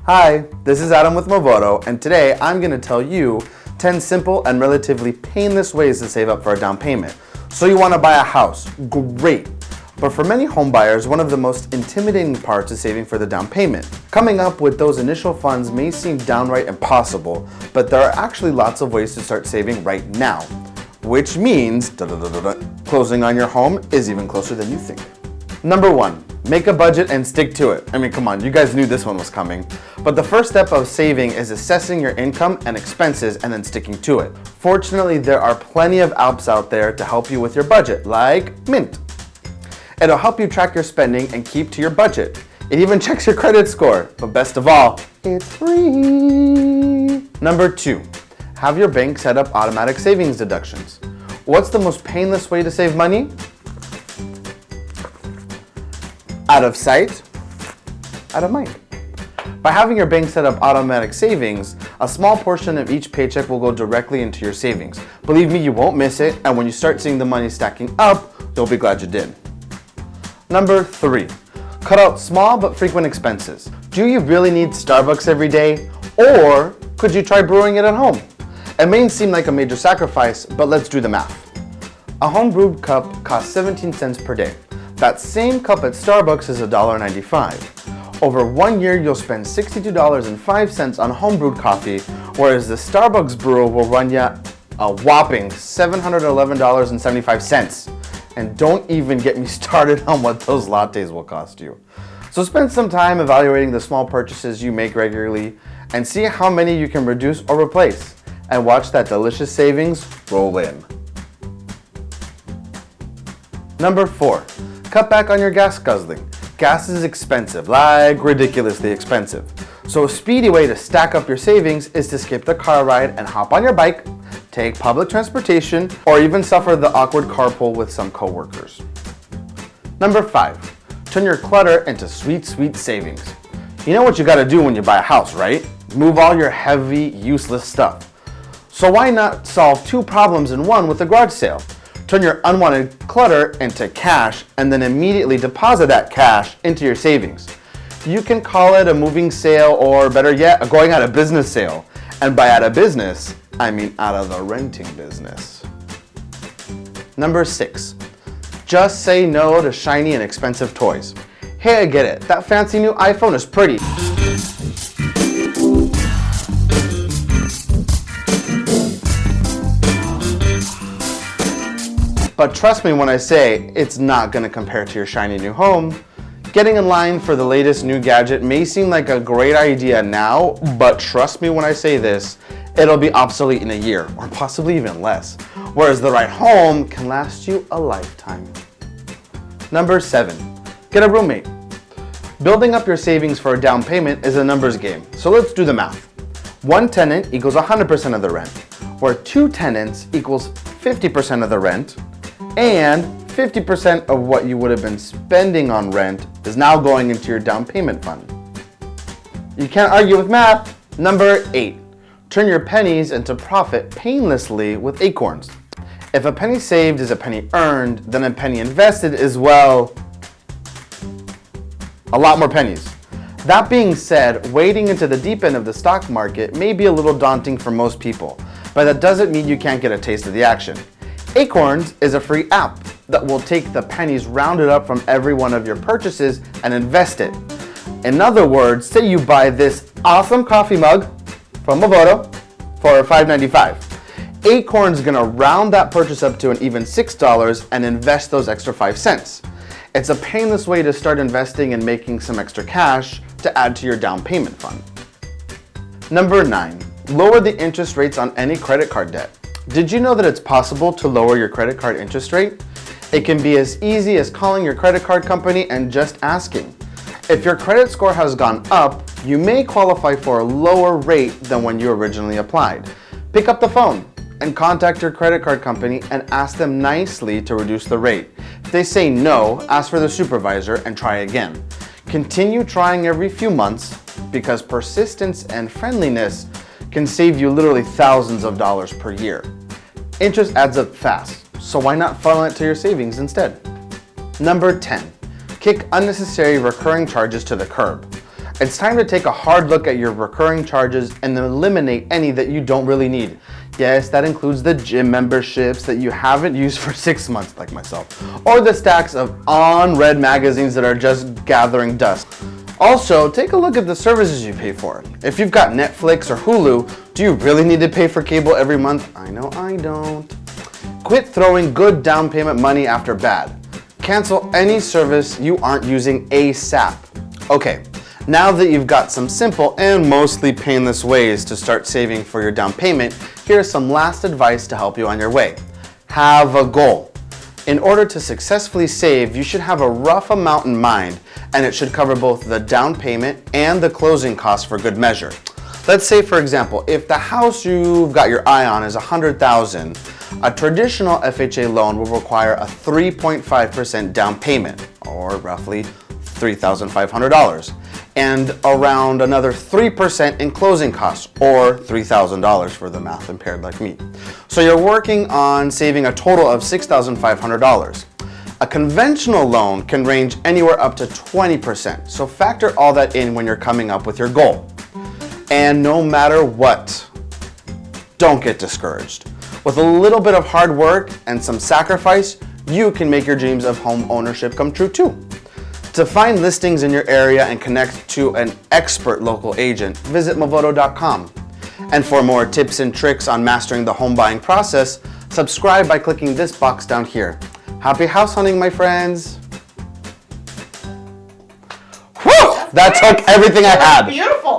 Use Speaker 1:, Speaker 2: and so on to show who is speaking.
Speaker 1: Hi, this is Adam with Movoto, and today I'm going to tell you 10 simple and relatively painless ways to save up for a down payment. So you want to buy a house? Great! But for many home buyers, one of the most intimidating parts is saving for the down payment. Coming up with those initial funds may seem downright impossible, but there are actually lots of ways to start saving right now. Which means closing on your home is even closer than you think. Number 1. Make a budget and stick to it. I mean, come on, you guys knew this one was coming. But the first step of saving is assessing your income and expenses and then sticking to it. Fortunately, there are plenty of apps out there to help you with your budget, like Mint. It'll help you track your spending and keep to your budget. It even checks your credit score, but best of all, it's free. Number 2, have your bank set up automatic savings deductions. What's the most painless way to save money? Out of sight, out of mind. By having your bank set up automatic savings, a small portion of each paycheck will go directly into your savings. Believe me, you won't miss it, and when you start seeing the money stacking up, you'll be glad you did. Number 3, cut out small but frequent expenses. Do you really need Starbucks every day? Or could you try brewing it at home? It may seem like a major sacrifice, but let's do the math. A home brewed cup costs 17 cents per day. That same cup at Starbucks is $1.95. Over 1 year, you'll spend $62.05 on homebrewed coffee, whereas the Starbucks brewer will run you a whopping $711.75. And don't even get me started on what those lattes will cost you. So spend some time evaluating the small purchases you make regularly and see how many you can reduce or replace, and watch that delicious savings roll in. Number 4, cut back on your gas guzzling. Gas is expensive, like ridiculously expensive. So a speedy way to stack up your savings is to skip the car ride and hop on your bike, take public transportation, or even suffer the awkward carpool with some coworkers. Number 5, turn your clutter into sweet, sweet savings. You know what you gotta do when you buy a house, right? Move all your heavy, useless stuff. So why not solve 2 problems in one with a garage sale? Turn your unwanted clutter into cash and then immediately deposit that cash into your savings. You can call it a moving sale, or better yet, a going out of business sale. And by out of business, I mean out of the renting business. Number 6, just say no to shiny and expensive toys. Hey, I get it, that fancy new iPhone is pretty. But trust me when I say it's not going to compare to your shiny new home. Getting in line for the latest new gadget may seem like a great idea now, but trust me when I say this, it'll be obsolete in a year, or possibly even less. Whereas the right home can last you a lifetime. Number 7, get a roommate. Building up your savings for a down payment is a numbers game, so let's do the math. 1 tenant equals 100% of the rent, where 2 tenants equals 50% of the rent, and 50% of what you would have been spending on rent is now going into your down payment fund. You can't argue with math. Number 8, turn your pennies into profit painlessly with ACORNS. If a penny saved is a penny earned, then a penny invested is, well, a lot more pennies. That being said, wading into the deep end of the stock market may be a little daunting for most people, but that doesn't mean you can't get a taste of the action. ACORNS is a free app that will take the pennies rounded up from every one of your purchases and invest it. In other words, say you buy this awesome coffee mug from Movoto for $5.95. ACORNS is gonna round that purchase up to an even $6 and invest those extra 5 cents. It's a painless way to start investing and making some extra cash to add to your down payment fund. Number 9, lower the interest rates on any credit card debt. Did you know that it's possible to lower your credit card interest rate? It can be as easy as calling your credit card company and just asking. If your credit score has gone up, you may qualify for a lower rate than when you originally applied. Pick up the phone and contact your credit card company and ask them nicely to reduce the rate. If they say no, ask for the supervisor and try again. Continue trying every few months, because persistence and friendliness can save you literally thousands of dollars per year. Interest adds up fast, so why not funnel it to your savings instead? Number 10, kick unnecessary recurring charges to the curb. It's time to take a hard look at your recurring charges and then eliminate any that you don't really need. Yes, that includes the gym memberships that you haven't used for 6 months, like myself, or the stacks of unread magazines that are just gathering dust. Also, take a look at the services you pay for. If you've got Netflix or Hulu, do you really need to pay for cable every month? I know I don't. Quit throwing good down payment money after bad. Cancel any service you aren't using ASAP. Okay, now that you've got some simple and mostly painless ways to start saving for your down payment, here's some last advice to help you on your way. Have a goal. In order to successfully save, you should have a rough amount in mind, and it should cover both the down payment and the closing costs for good measure. Let's say, for example, if the house you've got your eye on is $100,000, a traditional FHA loan will require a 3.5% down payment, or roughly $3,500, and around another 3% in closing costs, or $3,000 for the math impaired like me. So you're working on saving a total of $6,500. A conventional loan can range anywhere up to 20%, so factor all that in when you're coming up with your goal. And no matter what, don't get discouraged. With a little bit of hard work and some sacrifice, you can make your dreams of home ownership come true too. To find listings in your area and connect to an expert local agent, visit Movoto.com. And for more tips and tricks on mastering the home buying process, subscribe by clicking this box down here. Happy house hunting, my friends! Whew! That took everything I had.
Speaker 2: Beautiful.